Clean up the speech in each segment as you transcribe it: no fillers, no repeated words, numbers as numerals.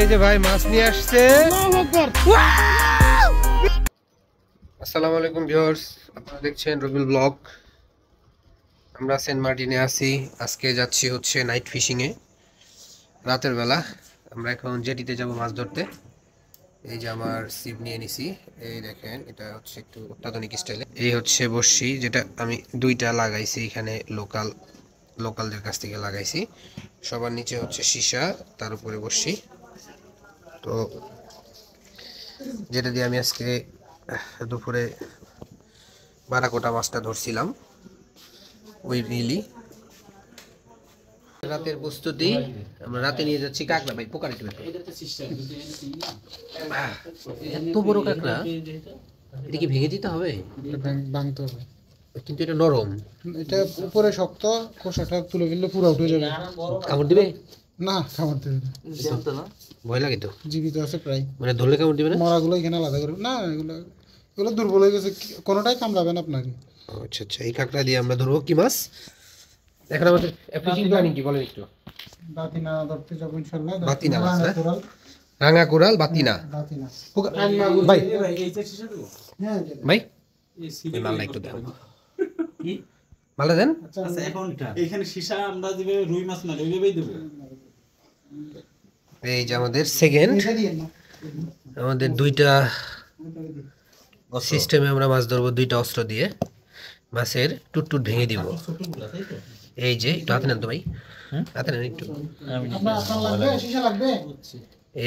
এই যে ভাই মাছ নিয়ে আসছে। আসসালামু আলাইকুম ভিউয়ার্স, আপনারা দেখছেন রবিউল ব্লগ। আমরা সেন্ট মার্টিনে আছি। আজকে যাচ্ছি হচ্ছে নাইট ফিশিং এ, রাতের বেলা। আমরা এখন জেটিতে যাব মাছ ধরতে। এই যে আমার সিপ নিয়ে নিছি, এই দেখেন, এটা হচ্ছে একটু অত্যাধুনিক স্টাইলে। এই হচ্ছে বড়শি, যেটা আমি দুইটা লাগাইছি এখানে, লোকালদের কাছ থেকে লাগাইছি। সবার নিচে হচ্ছে সীসা, তার উপরে বড়শি। তো যেটা দিয়ে আমি আজকে দুপুরে বারাকোটা মাছটা ধরছিলাম, ওই রিলি। রাতের প্রস্তুতি, আমরা রাতে নিয়ে যাচ্ছি কাঁকড়া। ভাই পোকা এত বড় কাঁকড়া, এটা কি ভেঙে দিতে হবে? ভাঙতে হবে, কিন্তু এটা নরম। এটা উপরে শক্ত, খোসাটা তুলে ফেললে পুরো উঠে যাবে। কামড় দিবে না, কামড় দেবে না। ভয় লাগে তো। জীবিত আছে প্রায়, মানে ধরলে কামড় দিবে না? মরাগুলো এখানে আলাদা করে না, এগুলো দুর্বল হয়ে গেছে, কোনোটাই কামড়াবে না আপনাকে। আচ্ছা আচ্ছা, এই কাঁকড়া দিয়ে আমরা ধরবো কি মাছ? এখন আমাদের ফিশিং প্ল্যানিং কি বলেন একটু? দাতিনা ধরতে যাবো ইনশাআল্লাহ। বাতিনা মাছ না? রাঙা কোরাল, বাতিনা। দাতিনা ভাই হ্যাঁ ভাই, এই মালটা একটু দেন। কি মালটা দেন? আচ্ছা এখন এখানে সীসা আমরা দিবে রুই মাছ না, ওইভাবেই দেব। এই যে আমাদের সেকেন্ড, আমাদের দুইটা সিস্টেমে আমরা মাছ ধরবো, দুইটা অস্ত্র দিয়ে মাছের টুটটুট ভেঙে দিব। এই যে একটু হাতে নেন তো ভাই, হাতে নেন একটু।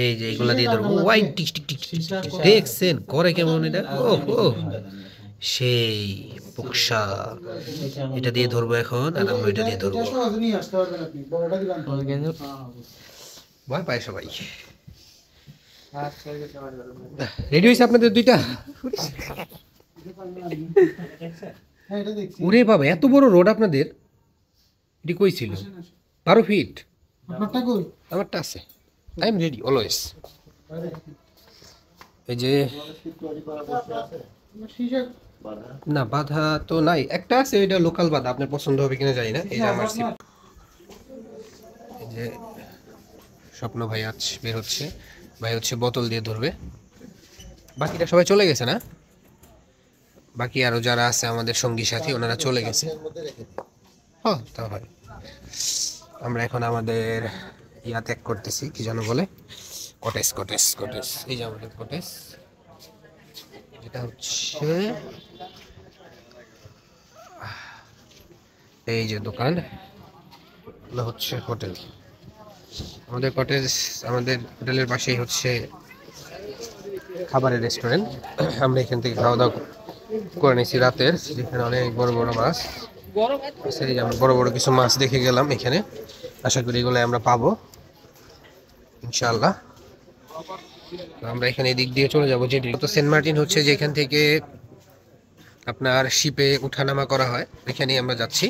এই যে এগুলা দিয়ে ধরবো। ওয়াই টিক টিক টিক, দেখছেন করে কেমন এটা? ও ও সেই পুকসা, এটা দিয়ে ধরবো এখন। আর আমরা এটা দিয়ে ধরবো। ভয় পায় সবাই। রেডি হয়েছে আপনাদের দুইটা? ওরে বাবা, এত বড় রোড আপনাদের! এটি কই ছিল? 12 ফিট। আমারটা আছে। I am ready always. এই যে না, বাধা তো নাই, একটা আছে, এটা লোকাল বাধা। আপনার পছন্দ হবে কিনা জানি না। এই যে আমার সিপ, এই যে স্বপ্ন ভাই আজ বের হচ্ছে। ভাই হচ্ছে বোতল দিয়ে ধরবে। বাকিটা সবাই চলে গেছে না? বাকি আরো যারা আছে আমাদের সঙ্গী সাথী, ওনারা চলে গেছে। হ্যাঁ তা হয়। আমরা এখন আমাদের ইয়া ত্যাগ করতেছি, কি যেন বলে, কটেজ কটেজ কটেজ। এই যে আমাদের কটেজ, এটা হচ্ছে এই যে দোকান, এগুলো হচ্ছে হোটেল। আমাদের কটেজ, আমাদের হোটেলের পাশেই হচ্ছে খাবারের রেস্টুরেন্ট। আমরা এখান থেকে খাওয়া দাওয়া করে নিয়েছি রাতের, যেখানে অনেক বড় বড় মাছ। সেই যে আমরা বড় বড় কিছু মাছ দেখে গেলাম এখানে। আশা করি এগুলো আমরা পাবো ইনশাআল্লাহ। আমরা এখানে এদিক দিয়ে চলে যাবো। যেটি তো সেন্ট মার্টিন হচ্ছে, যেখান থেকে আপনার শিপে উঠানামা করা হয়, এখানেই আমরা যাচ্ছি।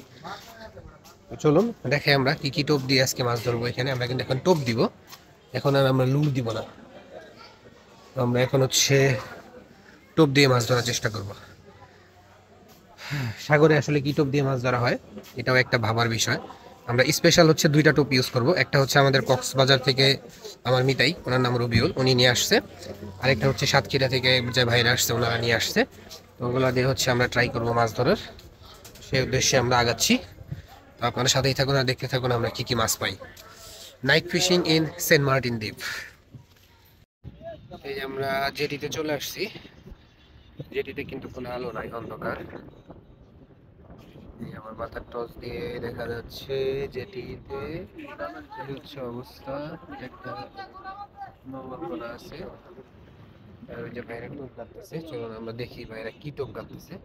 চলুন দেখে আমরা কি কি টোপ দিয়ে আজকে মাছ ধরবো এখানে। আমরা কিন্তু এখন টোপ দিব, এখন আর আমরা লুর দিব না। আমরা এখন হচ্ছে টোপ দিয়ে মাছ ধরার চেষ্টা করব। সাগরে আসলে কি টোপ দিয়ে মাছ ধরা হয়, এটাও একটা ভাবার বিষয়। আমরা স্পেশাল হচ্ছে দুইটা টোপ ইউজ করব। একটা হচ্ছে আমাদের কক্সবাজার থেকে আমার মিতাই, ওনার নাম রবিউল, উনি নিয়ে আসছে। আরেকটা হচ্ছে সাতক্ষীরা থেকে যে ভাইরা আসছে, ওনারা নিয়ে আসছে। তো ওগুলো দিয়ে হচ্ছে আমরা ট্রাই করব মাছ ধরার, সেই উদ্দেশ্যে আমরা আগাচ্ছি। তো আপনারা সাথেই থাকুন আর দেখতে থাকুন আমরা কি কি মাছ পাই। Night fishing in Saint Martin দ্বীপ। এই যে আমরা জেটিতে চলে আসছি। জেটিতে কিন্তু কোনো আলো নাই, অন্ধকার। এই আমার মাথার টর্চ দিয়ে দেখা যাচ্ছে জেটিতে হচ্ছে অবস্থা। একটা নম্বর করা আছে, আর ওই যে বাইরে টোপ গাঁথতেছে। চলুন আমরা দেখি বাইরে কি টোপ গাঁথতেছে।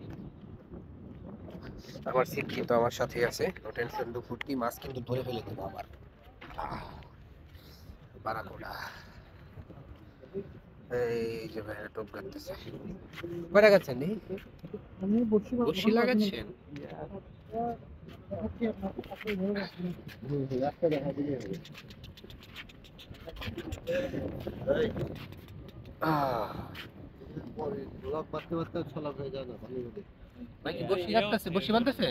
আমার সিট কিন্তু আমার সাথেই আছে, নো টেনশন। দুপুরটি মাছ কিন্তু ধরে ফেলে দেবো আবার। বারাকোটা, এই যে ভাইরা টোপ গাঁথতেছে। কয়টা গাচ্ছেন? বসি লাগাচ্ছেন? ভাই কি বসি কাটতেছে, বসি বানতেছে?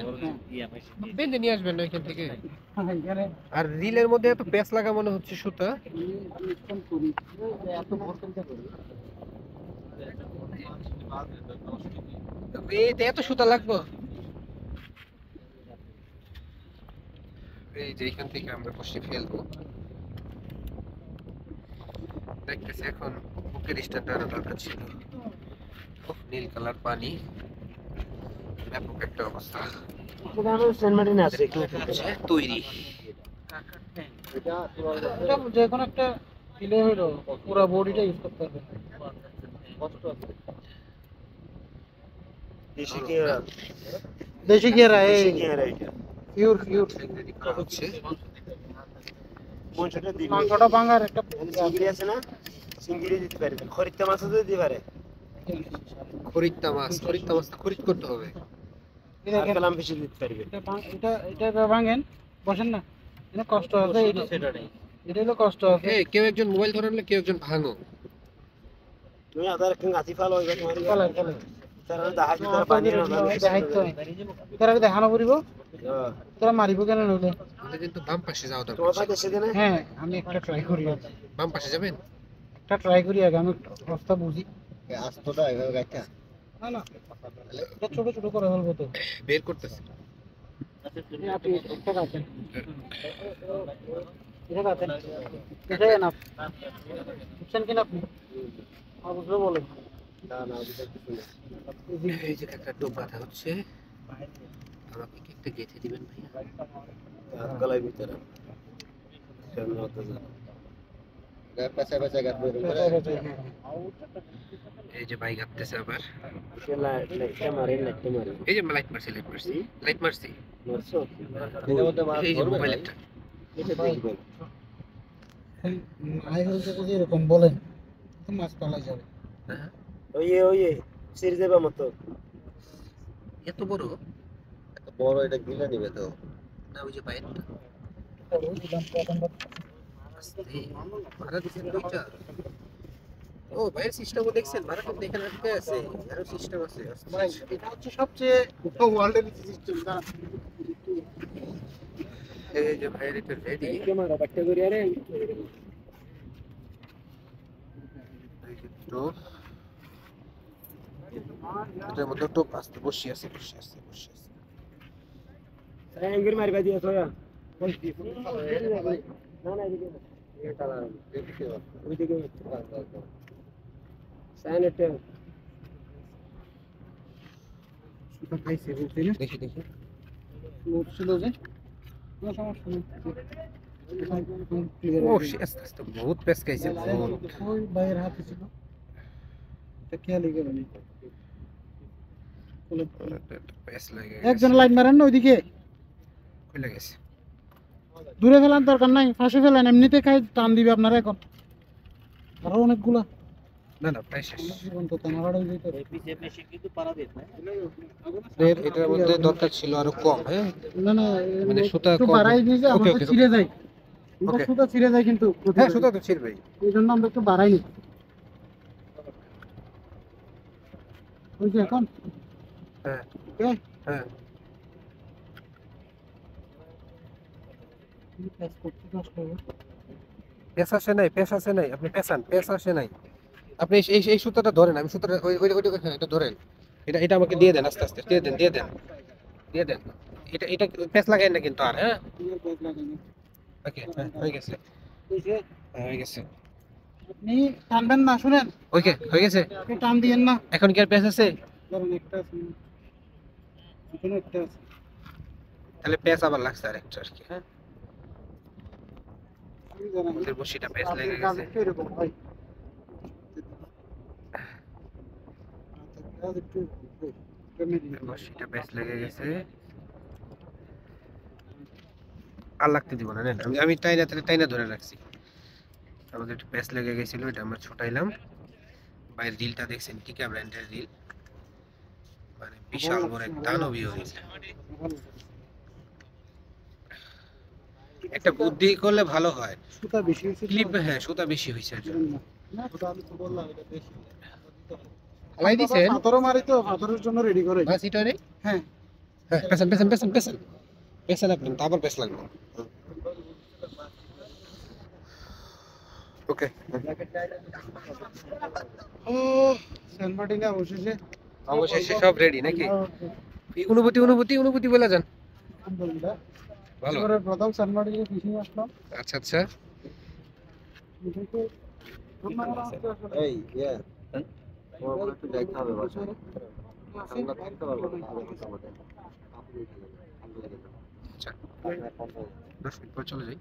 বেঁধে নিয়ে আসবেন না এখান থেকে। আর রিলের মধ্যে এত প্যাচ লাগা মনে হচ্ছে সুতা। এতে এত সুতা লাগবে? এই যে এখান থেকে আমরা বসে ফেলবো। দেখতেছি এখন বুকের স্ট্যান্ড আরো দরকার ছিল। উফ, নীল কালার পানি, ব্যাপক একটা অবস্থা। তৈরি যে কোনো একটা দিলে হলো পুরো বডিটা ইউজ করতে হবে। দেশি গিয়ারা এই পিওর করা হচ্ছে। মাংসটা ভাঙার একটা চিংড়ি আছে না, চিংড়ি দিতে পারে, খরিদ্দা মাছও দিতে পারে। খরিদ্দা মাছ, খরিদ্দা মাছটা খরিদ করতে হবে। আর কালাম বেশি দিতে পারবে। এটা ভাঙেন, বসেন না, এটা কষ্ট আছে, এটা হলো কষ্ট আছে। এই কেউ একজন মোবাইল ধরে নিলে কেউ একজন ভাঙো। তুমি আদার একটা গাছি ফাল হইবা তোমার চলে চলে তারা দাহাই তারা পানি না দেখাইতো তারা দেখানো পড়িব, তারা মারিব কেন নইলে। আমাদের কিন্তু বাম পাশে যাওয়া তোমার দরকার। পাশে সেদিন হ্যাঁ, আমি একটা ট্রাই করি আগে। বাম পাশে যাবেন? একটা ট্রাই করি আগে, আমি রাস্তা বুঝি। আস্তটা এভাবে গাইতা না না, এটা ছোট ছোট করে ফেলবো তো। বের করতেছে। আপনি একটা কাটেন, এটা কাটেন, এটা না বুঝছেন কিনা আপনি? বুঝলে বলেন। না না বুঝতে এই যে একটা টোপ বাঁধা হচ্ছে, আমাকে কি একটা গেঁথে দিবেন ভাইয়া? গলায় ভিতরে সামনে হতে যা পেছা পেছা গাত বের করে এই যে ভাই গাঁথতেছে আবার। লাইটটা মারে এই যে লাইট মারছি, লাইট মারছি। মারছো এটা মধ্যে মার এই যে মোবাইল একটা। এটা দেখবে আই হচ্ছে যে এরকম বলেন তো মাছ পালা যাবে। হ্যাঁ, ওই সিরিজ দেবা মতো এত বড়? বড় এটা গিলা নিবে তো না ওই যে বাইরটা। তারপর দিলাম প্রথম আস্তে ভাড়া দিচ্ছেন দুইটা। ও ভাইয়ের সিস্টেমও দেখছেন? ভাড়া কিন্তু এখানে আটকে আছে, আরো সিস্টেম আছে। ভাই, এটা হচ্ছে সবচেয়ে ওয়ার্ল্ডের সিস্টেম না। এই যে ভাইয়ের এটা রেডি। ক্যামেরা বাট্টা করি আরে এই যে টোপ, এটার মধ্যে টোপ আসতে বসে আছে। অ্যাঙ্গেল মারবা দিয়া তোরা না না এদিকে এটা না ওইদিকে সাইনেটে সুতা খাইছে বুঝলি না? দেখি লোড ছিল যে কোনো সমস্যা নেই। ও আস্তে আস্তে বহুত পেস খাইছে বহুত। ওই ভাইয়ের হাতে ছিল, এটা খেয়ালই করেনি। পেস লাগে একজন লাইন মারেন না ওইদিকে, খুলে গেছে। দূরে ফেলার দরকার নাই, ফাঁসে ফেলেন, এমনিতে খাই টান দিবে আপনারা। এখন আরো অনেকগুলা না প্রায় শেষ। এটার মধ্যে দরকার ছিল আরো কম। হ্যাঁ, না না, মানে সুতা একটু কম। বাড়াই দিয়েছে, ওকে, আমাদের ওকে, ছিঁড়ে যায়। ওকে। সুতা ছিঁড়ে যায় কিন্তু, হ্যাঁ সুতা তো ছিড়বেই। এই জন্য আমরা একটু বাড়াই নি। বুঝলি এখন? হ্যাঁ ওকে, হ্যাঁ কাজ করতে কষ্ট হবে। পেস আসে নাই, আপনি পেছান, পেস আসে নাই। আপনি এই সুতাটা ধরেন, আমি সুতাটা হ্যাঁ এটা ধরেন। এটা আমাকে দিয়ে দেন, আস্তে আস্তে দিয়ে দেন। এটা পেস লাগাই না কিন্তু আর। হ্যাঁ ওকে, হ্যাঁ হয়ে গেছে, বুঝলে? হয়ে গেছে। আপনি টানবেন না, শুনেন, ওকে হয়ে গেছে। আপনি টান দিয়েন না। এখন কি আর পেস আছে? ধরেন একটা আছে, এখানে একটা আছে। তাহলে পেস আবার লাগছে আর একটা আর কি। হ্যাঁ, আমি জানি। আমাদের বসিটা পেস লেগে কাজ গেছে। একটু এরকম হয়। কাজ একটু বসিটা পেস লেগে গেছে। আর লাগতে দিব না, নেন আমি টাইনা ধরে রাখছি। আমাদের একটু পেস লেগে গেছিল, এটা আমরা ছুটাইলাম। বাইরের রিলটা দেখছেন, কি ব্র্যান্ডের রিল, মানে বিশাল বড় এক দানবীয় রিল। একটা বুদ্ধি করলে ভালো হয়। সুতা বেশি হয়েছে তো। ক্লিপ, হ্যাঁ সুতা বেশি হয়েছে এর জন্য। না, সুতা আমি তো বললাম এটা বেশি। হালাই দিছেন পাথরও মারি তো, পাথরের জন্য রেডি করে। বাস এটা রে হ্যাঁ হ্যাঁ পেছন পেছন পেছন পেছন পেছন আপনি তো আবার পেছ লাগবে ওকে ও সেন্ট মার্টিনে অবশেষে অবশেষে সব রেডি নাকি এই অনুভূতি অনুভূতি অনুভূতি বলে যান আলহামদুলিল্লাহ ভালো এবারে প্রথম সেন্ট মার্টিনে ফিশিং আসলাম। আচ্ছা আচ্ছা এই ইয়ে তোমার একটু যাইতে হবে বাসায় আমরা থাকতে পারবো না আচ্ছা 10 মিনিট পর চলে যাই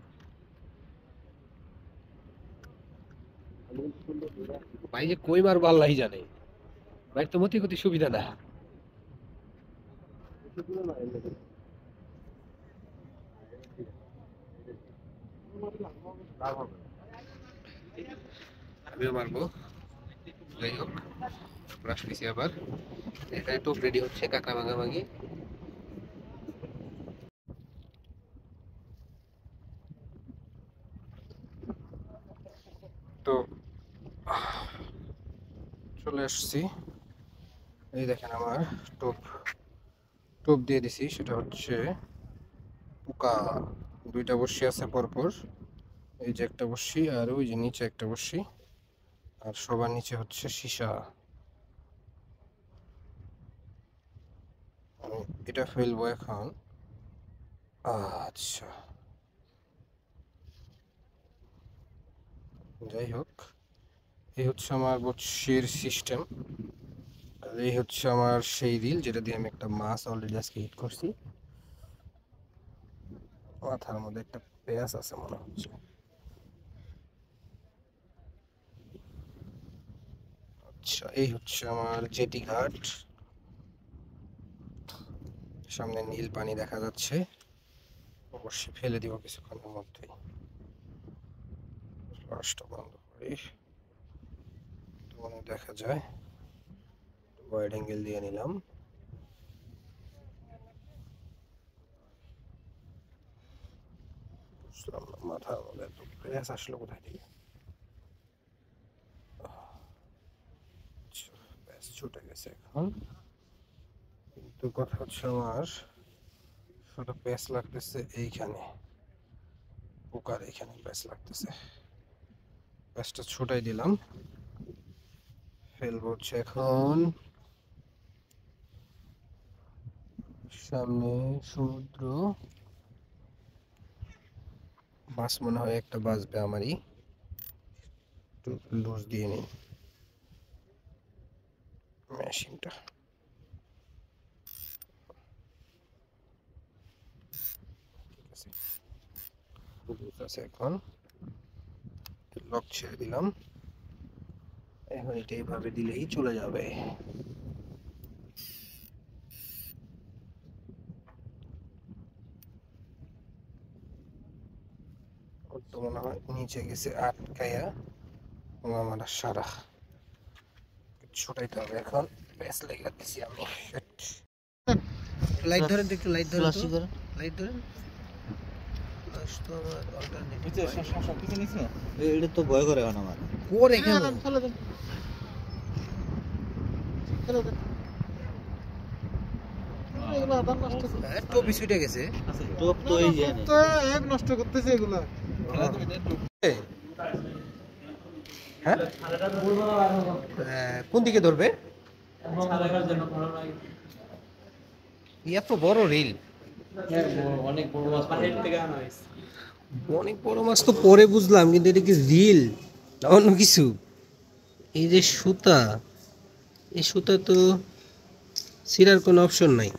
ভাই যে কই মারবো আল্লাহই জানে ভাই তো মতি গতি সুবিধা না আমিও মারবো যাই হোক ব্রাশ নিছি আবার এখানে টোপ রেডি হচ্ছে কাঁকড়া ভাঙাভাঙি তো চলে আসছি এই দেখেন আমার টোপ টোপ দিয়ে দিছি সেটা হচ্ছে পোকা দুইটা বড়শি আছে পরপর এই যে একটা বড়শি আর ওই যে নিচে একটা বড়শি আর সবার নিচে হচ্ছে সীসা আমি এটা ফেলবো এখন আচ্ছা যাই হোক এই হচ্ছে আমার বড়শির সিস্টেম আর এই হচ্ছে আমার সেই রিল যেটা দিয়ে আমি একটা মাছ অলরেডি আজকে হিট করছি মাথার মধ্যে একটা পেঁয়াজ আছে মনে হচ্ছে আচ্ছা এই হচ্ছে আমার জেটি ঘাট সামনে নীল পানি দেখা যাচ্ছে অবশ্যই ফেলে দিব কিছুক্ষণের মধ্যেই ফ্লাশটা বন্ধ করি মনে দেখা যায় ওয়াইড অ্যাঙ্গেল দিয়ে নিলাম বুঝলাম না মাথার মধ্যে তো প্রেস আসলো কোথায় থেকে ব্যাস ছুটে গেছে এখন কিন্তু কথা হচ্ছে আমার শুধু প্যাচ লাগতেছে এইখানে পোকার এইখানে প্যাচ লাগতেছে প্যাচটা ছুটাই দিলাম ফেলবো হচ্ছে এখন সামনে সমুদ্র মাছ মনে হয় একটা বাজবে আমারই একটু লুজ দিয়ে নিই মেশিনটা ঠিক আছে এখন লক ছেড়ে দিলাম এখন এটা এইভাবে দিলেই চলে যাবে তো মনে হয় নিচে গেছে আটকায়া আমার সারা ছোটাইতে হবে এখন ব্যাস লেগে দিছি আমি লাইট ধরেন একটু লাইট ধরেন লাইট ধরেন এটা তো ভয় করে এখন আমার করে কেন ফেলে দেন ফেলে দেন এগুলো আবার নষ্ট করতে টপি ছুটে গেছে টোপ তো এই যে এক নষ্ট করতেছে এগুলো হ্যাঁ কোন দিকে ধরবে এত বড় রিল অনেক বড় মাছ পানির থেকে আনা হয়েছে অনেক বড় মাছ তো পরে বুঝলাম কিন্তু এটা কি রিল না অন্য কিছু এই যে সুতা এই সুতা তো ছিঁড়ার কোনো অপশন নাই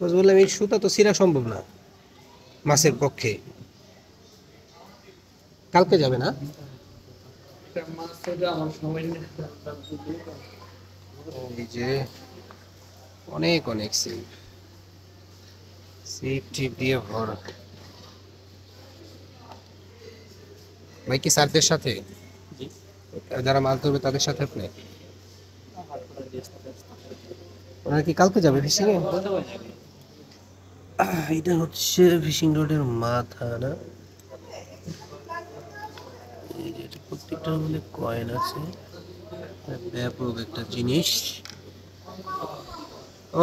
বললাম এই সুতা তো ছিঁড়া সম্ভব না মাছের পক্ষে কালকে যাবে না এই যে অনেক অনেক সিপ সিপ টিপ দিয়ে ভরা ভাই কি স্যারদের সাথে যারা মাছ ধরবে তাদের সাথে আপনি ওরা কি কালকে যাবে ফিশিং এ এটা হচ্ছে ফিশিং রডের মাথা না এই যে প্রত্যেকটা এটার মধ্যে কয়েন আছে, ব্যাপক একটা জিনিস।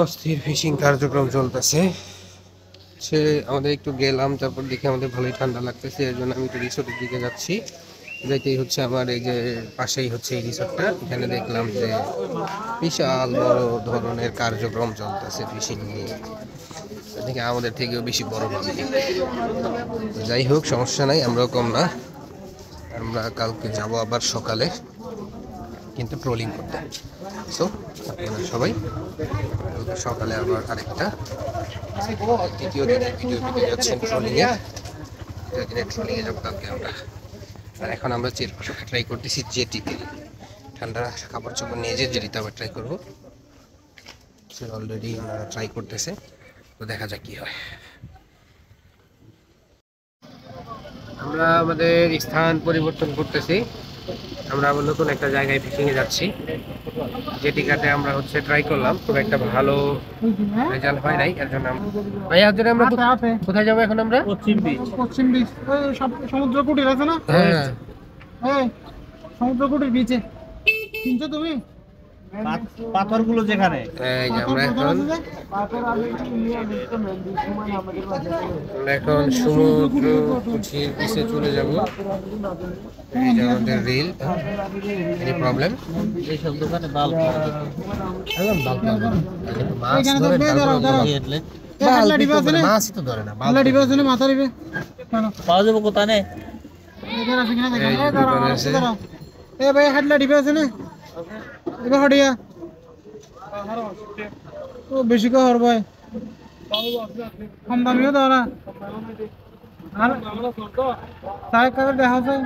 অস্থির ফিশিং কার্যক্রম চলতেছে। সে আমাদের একটু গেলাম, তারপর দেখে আমাদের ভালোই ঠান্ডা লাগতেছে, এর জন্য আমি একটু রিসোর্টের দিকে যাচ্ছি। যাইতেই হচ্ছে আমার এই যে পাশেই হচ্ছে এই রিসোর্টটা, এখানে দেখলাম যে বিশাল বড় ধরনের কার্যক্রম চলতেছে ফিশিং নিয়ে। এদিকে আমাদের থেকেও বেশি বড় পাবলিক। যাই হোক, সমস্যা নাই, আমরাও কম না। আমরা কালকে যাব আবার সকালে, কিন্তু ট্রোলিং করতে। সো আপনারা সবাই কালকে সকালে আবার আরেকটা দ্বিতীয় দিনের ভিডিও পেতে যাচ্ছেন ট্রোলিংয়ে। দ্বিতীয় দিনের ট্রোলিংয়ে যাবো কালকে আমরা। আর এখন আমরা ট্রাই করতেছি জেটিতে, ঠান্ডা কাপড় চোপড় নিয়ে জেটিতে আবার ট্রাই করবো। সে অলরেডি ওনারা ট্রাই করতেছে, তো দেখা যাক কি হয়। আমরা আমাদের স্থান পরিবর্তন করতেছি, আমরা আবার নতুন একটা জায়গায় ফিশিং এ যাচ্ছি। জেটিঘাটে আমরা হচ্ছে ট্রাই করলাম, খুব একটা ভালো রেজাল্ট হয় নাই, এর জন্য ভাইয়া হাজারে আমরা কোথায় যাবো এখন? আমরা পশ্চিম বিচ, ওই সমুদ্র কুটির আছে না? হ্যাঁ, এই সমুদ্র কুটির বিচে চিনছো তুমি? পাথরগুলো যেখানে এই যে আমরা এখন সমুদ্র কুঠির পিছে চলে যাব। এই যে আমাদের রিল। Any problem? এইসব দোকানে বাল্ব একদম বাল্ব লাগবে না। কিন্তু মাছ এখানে ধরে তো তারপরে দাঁড়াও। হাল্লা ডিবা আছে না? মাছই তো ধরে না। হাল্লা ডিবা আছে না? মাথা ডিবে পাওয়া যাবে কোথানে? এখানে আছে কিনা দেখেন। এই যে দোকানে আছে। এ ভাই হাল্লা ডিবা আছে না? এবার হডিয়া ও বেশি কর ভাই, কম দামিও দাও না। আর তাই কাছে দেখা যায়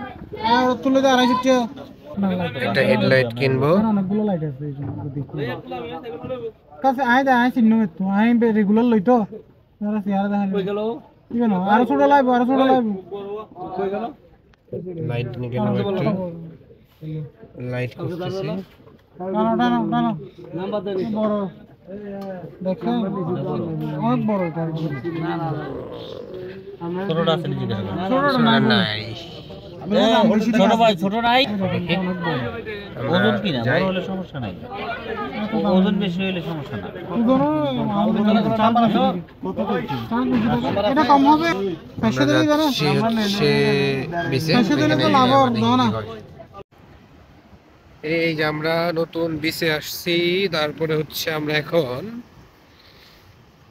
তুলে দেয় 250 টাকা। একটা হেডলাইট কিনবো। অনেকগুলো লাইট আছে এই জন্য দেখি কাছে আয় দে, আয় চিহ্ন একটু আয় রেগুলার লই তো আর সিয়ারা দেখা কই গেল কি না আর ছোট লাইব, আর ছোট লাইব কই গেল। লাইট নিয়ে গেলাম একটু, লাইট খুঁজতেছি। টানো টানো টানো নাম্বার দেন বড় দেখেন অনেক বড় এটা। ছোটটা আছে নিচে দেখো। ছোটটা নাই, নাই, ছোট ভাই ছোট নাই, আমরা ওজন কি না যাই। বড় হলে সমস্যা নাই, ওজন বেশি হলে সমস্যা না। এটা কম হবে আমরা যাচ্ছি হচ্ছে বিচে, ওইখানে লাভ আবার দেখি দাও না। কি হয়। এই যে আমরা নতুন বিচে আসছি, তারপরে হচ্ছে আমরা এখন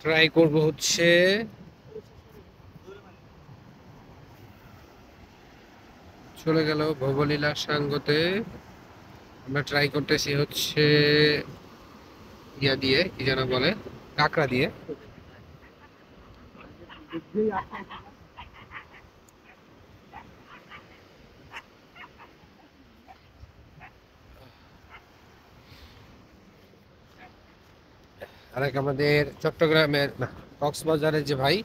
ট্রাই করব হচ্ছে চলে গেল ভবলীলা সাঙ্গতে। আমরা ট্রাই করতেছি হচ্ছে ইয়া দিয়ে, কি যেন বলে, কাঁকড়া দিয়ে। আরেক আমাদের চট্টগ্রামের না কক্সবাজারের যে ভাই,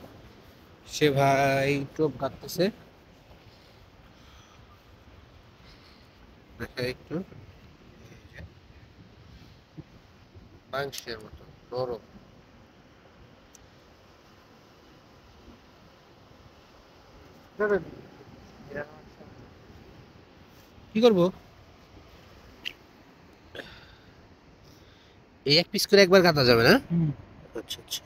সে ভাই টোপ কাটতেছে, দেখা একটু মাংসের মতো নরম। কি করবো? এই এক পিস করে একবার কাটা যাবে না? আচ্ছা আচ্ছা,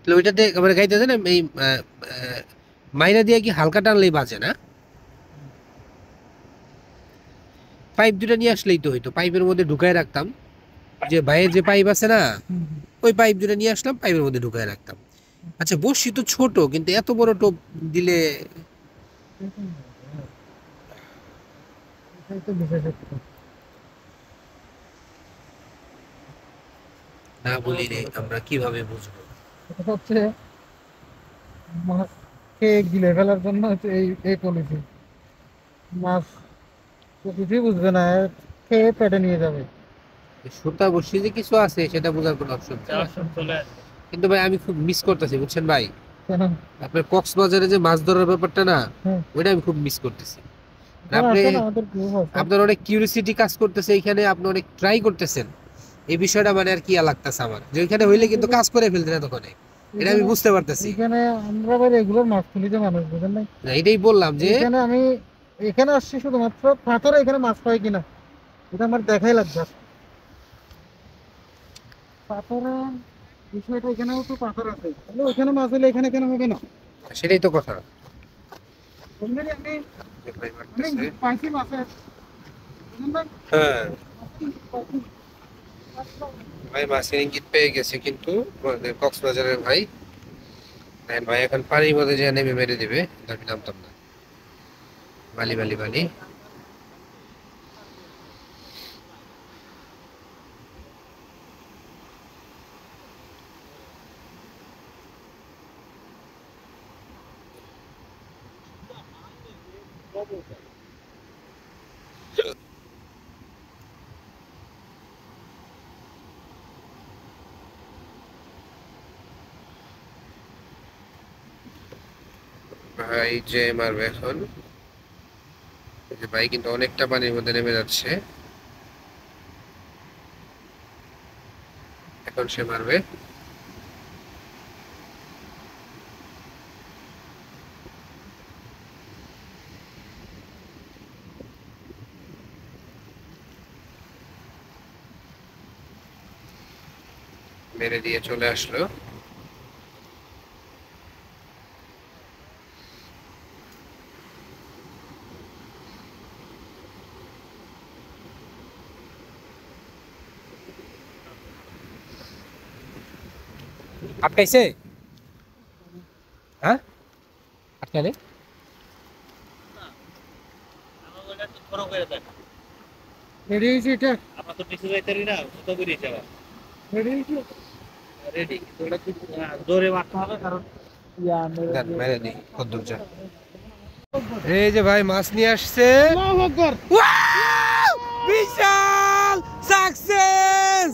তাহলে ওইটাতে আবার গাইতেছে না এই মাইরা দিয়ে কি হালকা টানলেই বাজে না? পাইপ দুটো নিয়ে আসলেই তো হইতো, পাইপের মধ্যে ঢুকায় রাখতাম, যে ভাইয়ের যে পাইপ আছে না, ওই পাইপ দুটো নিয়ে আসলাম, পাইপের মধ্যে ঢুকায় রাখতাম। আচ্ছা বসি তো ছোট, কিন্তু এত বড় টোপ দিলে না বলি রে, আমরা কিভাবে বুঝবো? হচ্ছে মাছ খেয়ে গিলে ফেলার জন্য হচ্ছে এই পলিসি। মাছ তো কিছুই বুঝবে না, খেয়ে পেটে নিয়ে যাবে। সুতা বসি যে কিছু আছে সেটা বোঝার কোনো অপশন কিন্তু ভাই আমি খুব মিস করতেছি, বুঝছেন ভাই? কেন? আপনার কক্সবাজারে যে মাছ ধরার ব্যাপারটা না, হ্যাঁ। ওইটা আমি খুব মিস করতেছি। হ্যাঁ, আপনি আছে না, আমাদের group আছে। আপনার অনেক কিউরিসিটি কাজ করতেছে এখানে, আপনি অনেক ট্রাই করতেছেন, এই বিষয়টা মানে আর কি লাগতেছে আমার, যে ওইখানে হইলে কিন্তু কাজ করে ফেলতেন এতক্ষণে, এটা আমি বুঝতে পারতেছি। এখানে আমরা ভাই রেগুলার মাছ তুলিতে মানুষ, বুঝেন নাই? না, এটাই বললাম যে এখানে আমি এখানে আসছি শুধুমাত্র পাথরে এখানে মাছ পাই কিনা এটা আমার দেখাই লাগবে। পাথরে বিষয়টা এখানেও তো পাথর আছে, তাহলে ওইখানে মাছ হলে এখানে কেন হবে না? সেটাই তো কথা। এমনি আমি ভাই অনেক মারতেছে। পাইছি মাছের, বুঝলেন ভাই? হ্যাঁ পাইছি। ভাই মাছের ইঙ্গিত পেয়ে গেছে কিন্তু আমাদের কক্সবাজারের ভাই। হ্যাঁ, ভাই এখন পানির মধ্যে যে নেমে মেরে দিবে, আমি নামতাম না। বালি বালি বালি। ভাই যে মারবে এখন, এই যে ভাই কিন্তু অনেকটা পানির মধ্যে নেমে যাচ্ছে, এখন সে মারবে। মেরে দিয়ে চলে আসলো। আটকাইছে? হ্যাঁ আটকালে রেডি হয়েছে এটা? আমরা তো কিছু যাইতারি না, কত করে যাওয়া রেডি হয়েছে? রেডি, কিন্তু ওটা খুব জোরে মারতে হবে, কারণ দেন মেরে দিই কদ্দুর যা। এই যে ভাই মাছ নিয়ে আসছে। আল্লাহু আকবার। বিশাল সাকসেস।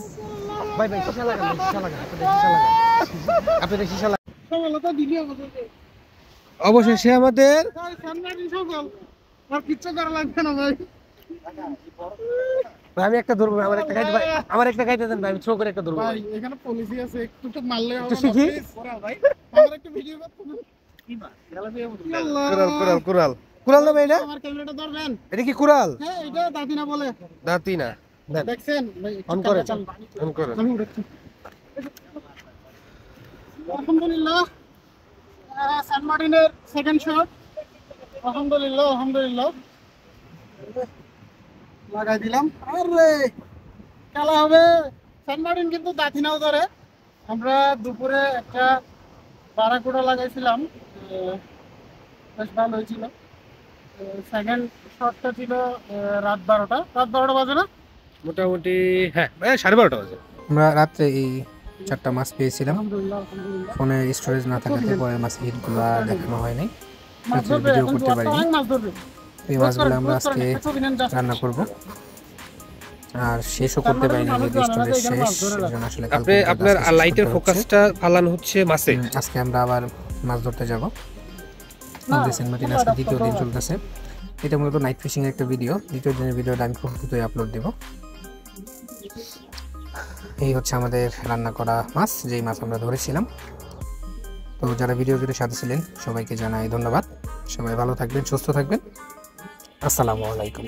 ভাই ভাই শিশা লাগান, শিশা লাগান, আপনাদের শিশা লাগান। সফলতা দিলি আমাদের। অবশেষে আমাদের ভাই সামনে সফল। আর কিচ্ছু করা লাগবে না ভাই। ভাই আমি একটা ধরবো, আমার একটা খাইতে ভাই, আমার একটা খাইতে দেন ভাই, আমি থ্রো করে একটা ধরবো ভাই এখানে পলিসি আছে, একটু তো মারলে হবে একটু না শিখি। please। ভাই আমার একটা ভিডিও করতে দিন। আল্লাহ। কুরাল কুরাল কুরাল না ভাই, এটা আমার ক্যামেরাটা ধরবেন? এটা কি কুরাল? হ্যাঁ এটা দাদিনা বলে। দাঁতি না। দেন দেখছেন ভাই? একটু অন করেন, ক্যামেরা চালান। অন করেন। আমি উঠাচ্ছি। আলহামদুলিল্লাহ সান মার্টিনের সেকেন্ড শট। আলহামদুলিল্লাহ আলহামদুলিল্লাহ লাগাই দিলাম। আরে খেলা হবে। সান মার্টিন কিন্তু দাঁতিনাও ধরে। আমরা দুপুরে একটা বারাকুড়া লাগাইছিলাম, বেশ ভালো হয়েছিল। সেকেন্ড শটটা ছিল রাত 12টা বাজে না? মোটামুটি হ্যাঁ 12:30 বাজে। আমরা রাত্রে এই 4টা মাছ পেয়েছিলাম। আলহামদুলিল্লাহ আলহামদুলিল্লাহ। ফোনের স্টোরেজ না থাকাতে পরে মাছের হিটগুলো দেখানো হয় নাই, মাছ ধরবে, ভিডিও এখন করতে জোয়ারটা পারিনি। অনেক মাছ ধরবে। এই মাছগুলো আমরা আজকে একটা ছবি নেন just। রান্না করব, আর শেষও করতে পারিনি যেহেতু স্টোরেজ শেষ, সেজন্য আসলে আপনি কালকে আপনার আজকে শেষ লাইটের করতে হচ্ছে। ফোকাসটা ফালানো হচ্ছে মাছে। আজকে আমরা আবার মাছ ধরতে যাব। না, আমাদের সেন্ট মার্টিন আজকে দ্বিতীয় দিন চলতেছে। এটা মূলত নাইট ফিশিং এর একটা ভিডিও। দ্বিতীয় দিনের ভিডিওটা আমি খুব দ্রুতই আপলোড দেব। এই হচ্ছে আমাদের রান্না করা মাছ, যেই মাছ আমরা ধরেছিলাম। তো যারা ভিডিও জুড়ে সাথে ছিলেন সবাইকে জানাই ধন্যবাদ। সবাই ভালো থাকবেন, সুস্থ থাকবেন। আসসালামু আলাইকুম।